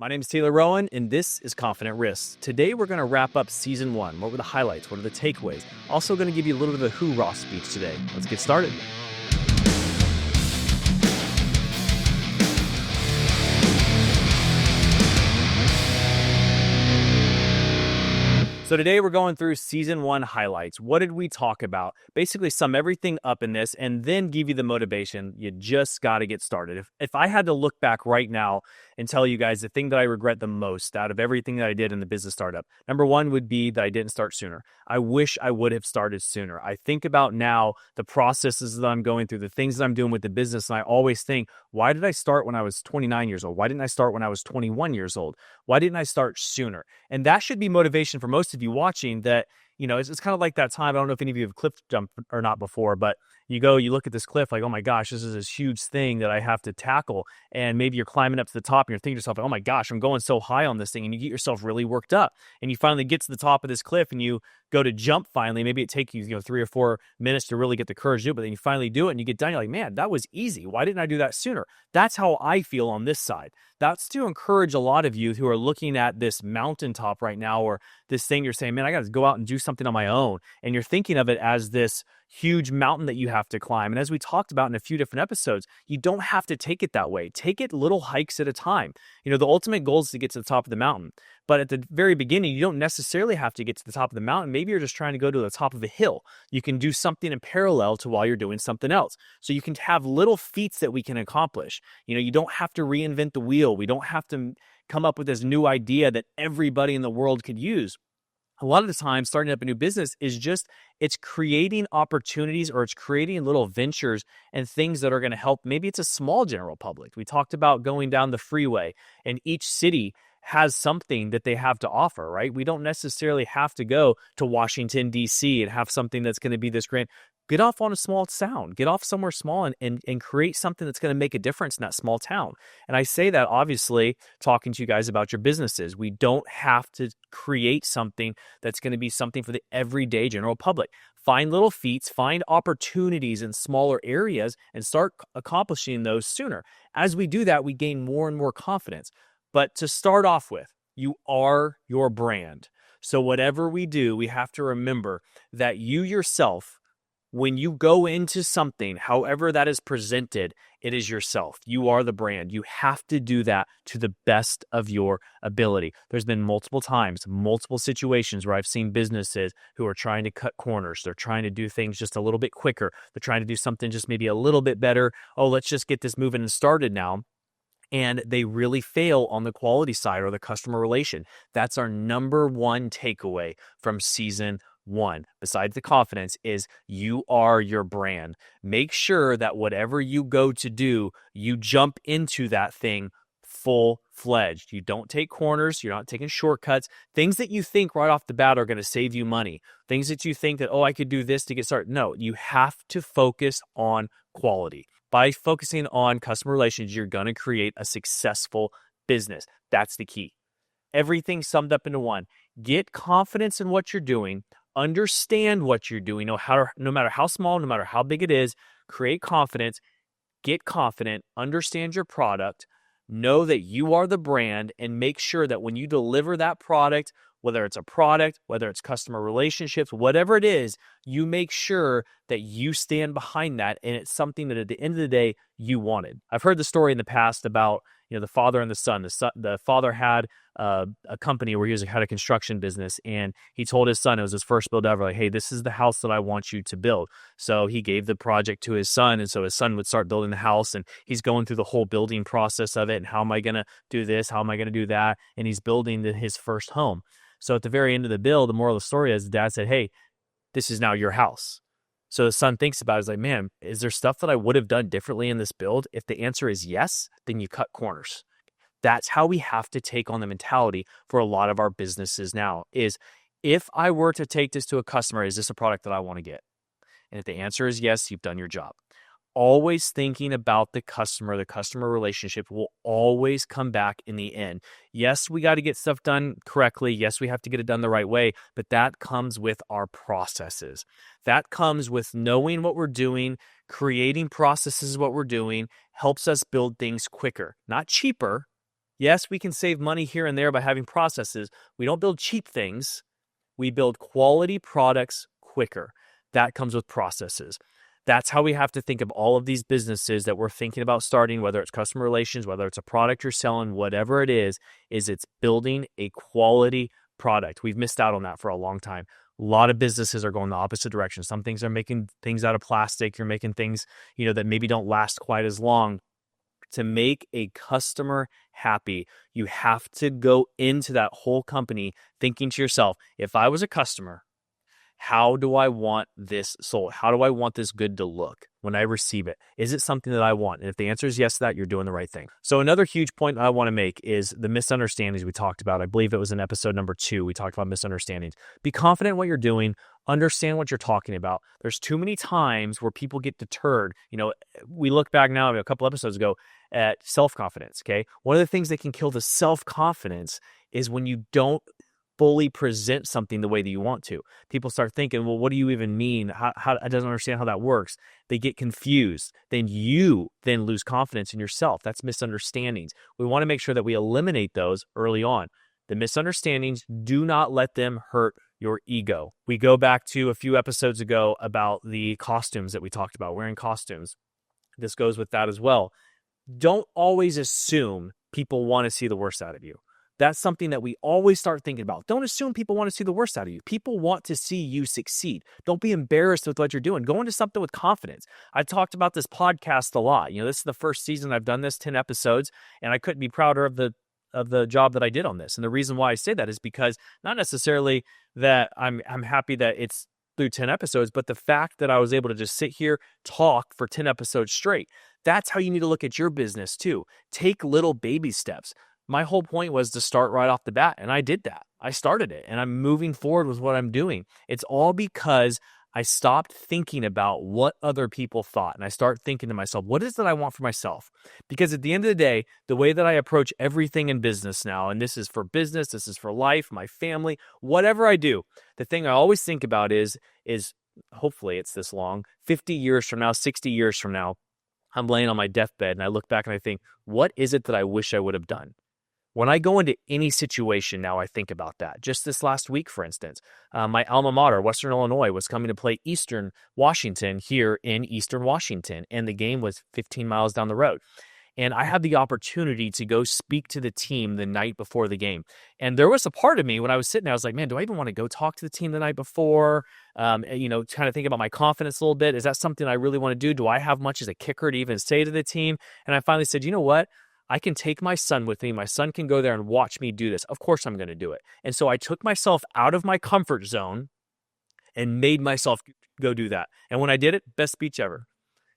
My name is Taylor Rowan, and this is Confident Risks. Today, we're going to wrap up Season 1. What were the highlights? What are the takeaways? Also going to give you a little bit of a hoorah speech today. Let's get started. So today we're going through Season 1 highlights. What did we talk about? Basically sum everything up in this and then give you the motivation. You just got to get started. If I had to look back right now and tell you guys the thing that I regret the most out of everything that I did in the business startup, number one would be that I didn't start sooner. I wish I would have started sooner. I think about now the processes that I'm going through, the things that I'm doing with the business, and I always think, why did I start when I was 29 years old? Why didn't I start when I was 21 years old? Why didn't I start sooner? And that should be motivation for most of you watching that, it's kind of like that time. I don't know if any of you have cliff jumped or not before, but you look at this cliff like, oh my gosh, this is this huge thing that I have to tackle. And maybe you're climbing up to the top and you're thinking to yourself, oh my gosh, I'm going so high on this thing. And you get yourself really worked up and you finally get to the top of this cliff and you go to jump finally. Maybe it takes you, 3 or 4 minutes to really get the courage to do it, but then you finally do it and you get done. You're like, man, that was easy. Why didn't I do that sooner? That's how I feel on this side. That's to encourage a lot of you who are looking at this mountaintop right now or this thing you're saying, man, I got to go out and do something on my own. And you're thinking of it as this huge mountain that you have to climb. And as we talked about in a few different episodes, you don't have to take it that way. Take it little hikes at a time. The ultimate goal is to get to the top of the mountain. But at the very beginning, you don't necessarily have to get to the top of the mountain. Maybe you're just trying to go to the top of a hill. You can do something in parallel to while you're doing something else. So you can have little feats that we can accomplish. You don't have to reinvent the wheel. We don't have to come up with this new idea that everybody in the world could use. A lot of the time, starting up a new business is it's creating opportunities or it's creating little ventures and things that are going to help. Maybe it's a small general public. We talked about going down the freeway, and each city has something that they have to offer, right? We don't necessarily have to go to Washington, D.C. and have something that's going to be this grand. Get off on a small town. Get off somewhere small and create something that's going to make a difference in that small town. And I say that obviously talking to you guys about your businesses. We don't have to create something that's going to be something for the everyday general public. Find little feats, find opportunities in smaller areas and start accomplishing those sooner. As we do that, we gain more and more confidence. But to start off with, you are your brand. So whatever we do, we have to remember that you yourself, when you go into something, however that is presented, it is yourself. You are the brand. You have to do that to the best of your ability. There's been multiple times, multiple situations where I've seen businesses who are trying to cut corners. They're trying to do things just a little bit quicker. They're trying to do something just maybe a little bit better. Oh, let's just get this moving and started now. And they really fail on the quality side or the customer relation. That's our number one takeaway from Season 1, besides the confidence, is you are your brand. Make sure that whatever you go to do, you jump into that thing full-fledged. You don't take corners. You're not taking shortcuts. Things that you think right off the bat are going to save you money. Things that you think that, oh, I could do this to get started. No, you have to focus on quality. By focusing on customer relations, you're going to create a successful business. That's the key. Everything summed up into one. Get confidence in what you're doing. Understand what you're doing. No matter how small, no matter how big it is, create confidence. Get confident. Understand your product. Know that you are the brand, and make sure that when you deliver that product, whether it's a product, whether it's customer relationships, whatever it is, you make sure that you stand behind that and it's something that at the end of the day, you wanted. I've heard the story in the past about, the father and the son. The father had a company where he had a construction business, and he told his son, it was his first build ever, like, hey, this is the house that I want you to build. So he gave the project to his son, and so his son would start building the house, and he's going through the whole building process of it, and how am I going to do this? How am I going to do that? And he's building his first home. So at the very end of the build, the moral of the story is the dad said, hey, this is now your house. So the son thinks about it. He's like, man, is there stuff that I would have done differently in this build? If the answer is yes, then you cut corners. That's how we have to take on the mentality for a lot of our businesses now is, if I were to take this to a customer, is this a product that I want to get? And if the answer is yes, you've done your job. Always thinking about the customer relationship will always come back in the end. Yes, we got to get stuff done correctly. Yes, we have to get it done the right way, but that comes with our processes. That comes with knowing what we're doing, creating processes, what we're doing, helps us build things quicker, not cheaper. Yes, we can save money here and there by having processes. We don't build cheap things. We build quality products quicker. That comes with processes. That's how we have to think of all of these businesses that we're thinking about starting, whether it's customer relations, whether it's a product you're selling, whatever it is it's building a quality product. We've missed out on that for a long time. A lot of businesses are going the opposite direction. Some things are making things out of plastic. You're making things, that maybe don't last quite as long. To make a customer happy, you have to go into that whole company thinking to yourself, if I was a customer, how do I want this sold? How do I want this good to look when I receive it? Is it something that I want? And if the answer is yes to that, you're doing the right thing. So another huge point I want to make is the misunderstandings we talked about. I believe it was in episode number 2. We talked about misunderstandings. Be confident in what you're doing. Understand what you're talking about. There's too many times where people get deterred. We look back now a couple episodes ago at self-confidence, okay? One of the things that can kill the self-confidence is when you don't fully present something the way that you want to. People start thinking, well, what do you even mean? How I don't understand how that works. They get confused. Then you lose confidence in yourself. That's misunderstandings. We want to make sure that we eliminate those early on. The misunderstandings, do not let them hurt your ego. We go back to a few episodes ago about the costumes that we talked about, wearing costumes. This goes with that as well. Don't always assume people want to see the worst out of you. That's something that we always start thinking about. Don't assume people want to see the worst out of you. People want to see you succeed. Don't be embarrassed with what you're doing. Go into something with confidence. I talked about this podcast a lot. This is the first season I've done this, 10 episodes, and I couldn't be prouder of the job that I did on this. And the reason why I say that is because not necessarily that I'm happy that it's through 10 episodes, but the fact that I was able to just sit here, talk for 10 episodes straight. That's how you need to look at your business too. Take little baby steps. My whole point was to start right off the bat, and I did that. I started it, and I'm moving forward with what I'm doing. It's all because I stopped thinking about what other people thought, and I start thinking to myself, what is it I want for myself? Because at the end of the day, the way that I approach everything in business now, and this is for business, this is for life, my family, whatever I do, the thing I always think about is hopefully it's this long, 50 years from now, 60 years from now, I'm laying on my deathbed, and I look back and I think, what is it that I wish I would have done? When I go into any situation now, I think about that. Just this last week, for instance, my alma mater, Western Illinois, was coming to play Eastern Washington here in Eastern Washington, and the game was 15 miles down the road. And I had the opportunity to go speak to the team the night before the game. And there was a part of me when I was sitting there, I was like, man, do I even want to go talk to the team the night before? Kind of think about my confidence a little bit. Is that something I really want to do? Do I have much as a kicker to even say to the team? And I finally said, you know what? I can take my son with me. My son can go there and watch me do this. Of course, I'm going to do it. And so I took myself out of my comfort zone and made myself go do that. And when I did it, best speech ever.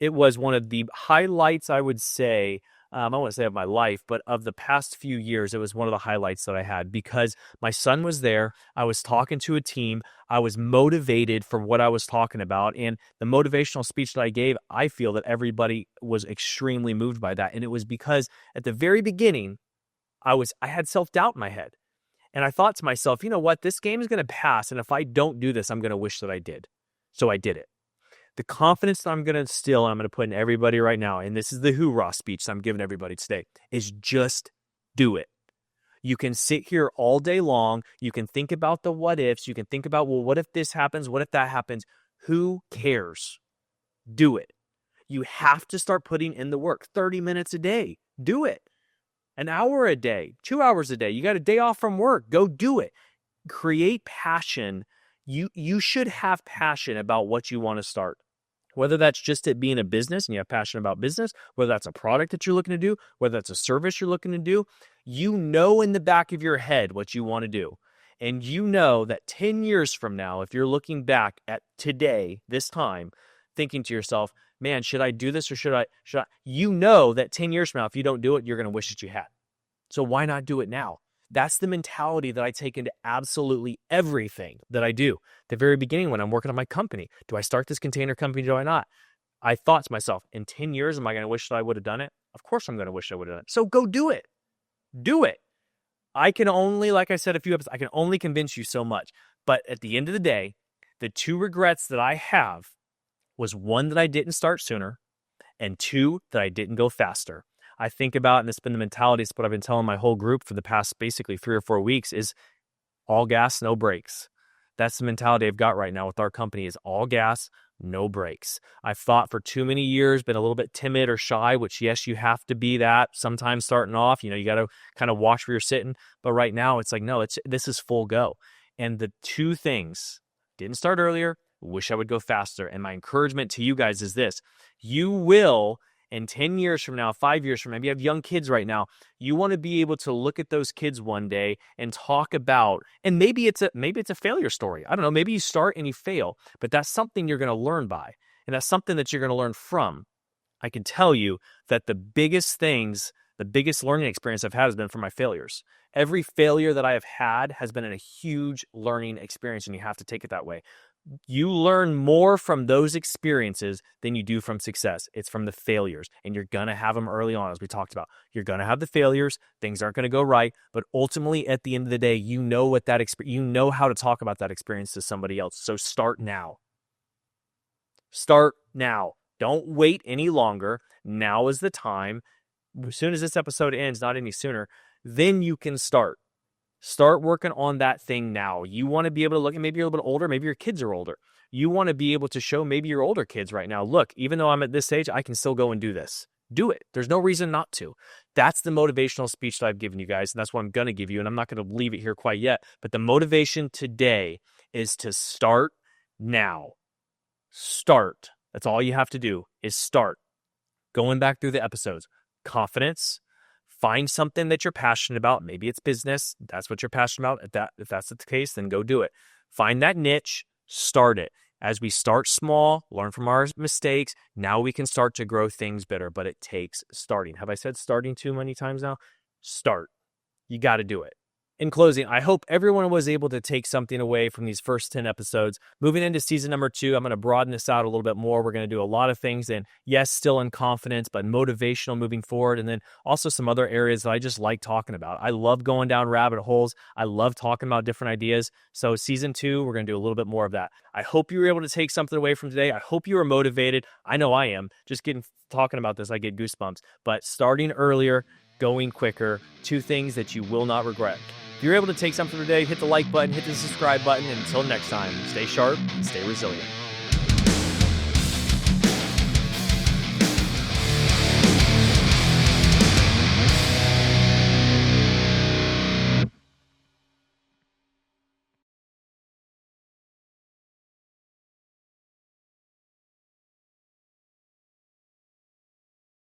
It was one of the highlights, I would say, I don't want to say of my life, but of the past few years, it was one of the highlights that I had because my son was there. I was talking to a team. I was motivated for what I was talking about. And the motivational speech that I gave, I feel that everybody was extremely moved by that. And it was because at the very beginning, I had self-doubt in my head. And I thought to myself, you know what? This game is going to pass. And if I don't do this, I'm going to wish that I did. So I did it. The confidence that I'm going to instill and I'm going to put in everybody right now, and this is the hoorah speech that I'm giving everybody today, is just do it. You can sit here all day long. You can think about the what ifs. You can think about, well, what if this happens? What if that happens? Who cares? Do it. You have to start putting in the work. 30 minutes a day. Do it. An hour a day. 2 hours a day. You got a day off from work. Go do it. Create passion. You should have passion about what you want to start. Whether that's just it being a business and you have passion about business, whether that's a product that you're looking to do, whether that's a service you're looking to do, you know in the back of your head what you want to do. And you know that 10 years from now, if you're looking back at today, this time, thinking to yourself, man, should I do this or should I? You know that 10 years from now, if you don't do it, you're going to wish that you had. So why not do it now? That's the mentality that I take into absolutely everything that I do. The very beginning when I'm working on my company, do I start this container company? Do I not? I thought to myself, in 10 years, am I going to wish that I would have done it? Of course I'm going to wish I would have done it. So go do it. Do it. I can only, like I said a few episodes, I can only convince you so much. But at the end of the day, the two regrets that I have was one, that I didn't start sooner, and two, that I didn't go faster. I think about, and it's been the mentality, it's what I've been telling my whole group for the past basically 3 or 4 weeks, is all gas, no brakes. That's the mentality I've got right now with our company, is all gas, no brakes. I've thought for too many years, been a little bit timid or shy, which yes, you have to be that sometimes starting off. You got to kind of watch where you're sitting. But right now it's like, no, this is full go. And the two things, didn't start earlier, wish I would go faster. And my encouragement to you guys is this: you will, in 10 years from now, 5 years from now, maybe you have young kids right now, you want to be able to look at those kids one day and talk about, and maybe it's a failure story. I don't know, maybe you start and you fail, but that's something you're going to learn by, and that's something that you're going to learn from. I can tell you that the biggest learning experience I've had has been from my failures. Every failure that I have had has been a huge learning experience, and you have to take it that way. You learn more from those experiences than you do from success. It's from the failures, and you're going to have them early on, as we talked about. You're going to have the failures. Things aren't going to go right, but ultimately at the end of the day, you know you know how to talk about that experience to somebody else. So start now. Start now. Don't wait any longer. Now is the time. As soon as this episode ends, not any sooner, then you can start. Start working on that thing now. You want to be able to look, and maybe you're a little bit older, maybe your kids are older. You want to be able to show maybe your older kids right now, look, even though I'm at this age, I can still go and do this. Do it. There's no reason not to. That's the motivational speech that I've given you guys, and that's what I'm going to give you, and I'm not going to leave it here quite yet. But the motivation today is to start now. Start. That's all you have to do, is start. Going back through the episodes, confidence. Find something that you're passionate about. Maybe it's business. That's what you're passionate about. If that's the case, then go do it. Find that niche, start it. As we start small, learn from our mistakes, now we can start to grow things better, but it takes starting. Have I said starting too many times now? Start. You got to do it. In closing, I hope everyone was able to take something away from these first 10 episodes. Moving into season number 2, I'm going to broaden this out a little bit more. We're going to do a lot of things, and yes, still in confidence, but motivational moving forward. And then also some other areas that I just like talking about. I love going down rabbit holes. I love talking about different ideas. So season 2, we're going to do a little bit more of that. I hope you were able to take something away from today. I hope you were motivated. I know I am. Just talking about this, I get goosebumps. But starting earlier, going quicker, 2 things that you will not regret. If you're able to take something today, hit the like button, hit the subscribe button, and until next time, stay sharp and stay resilient.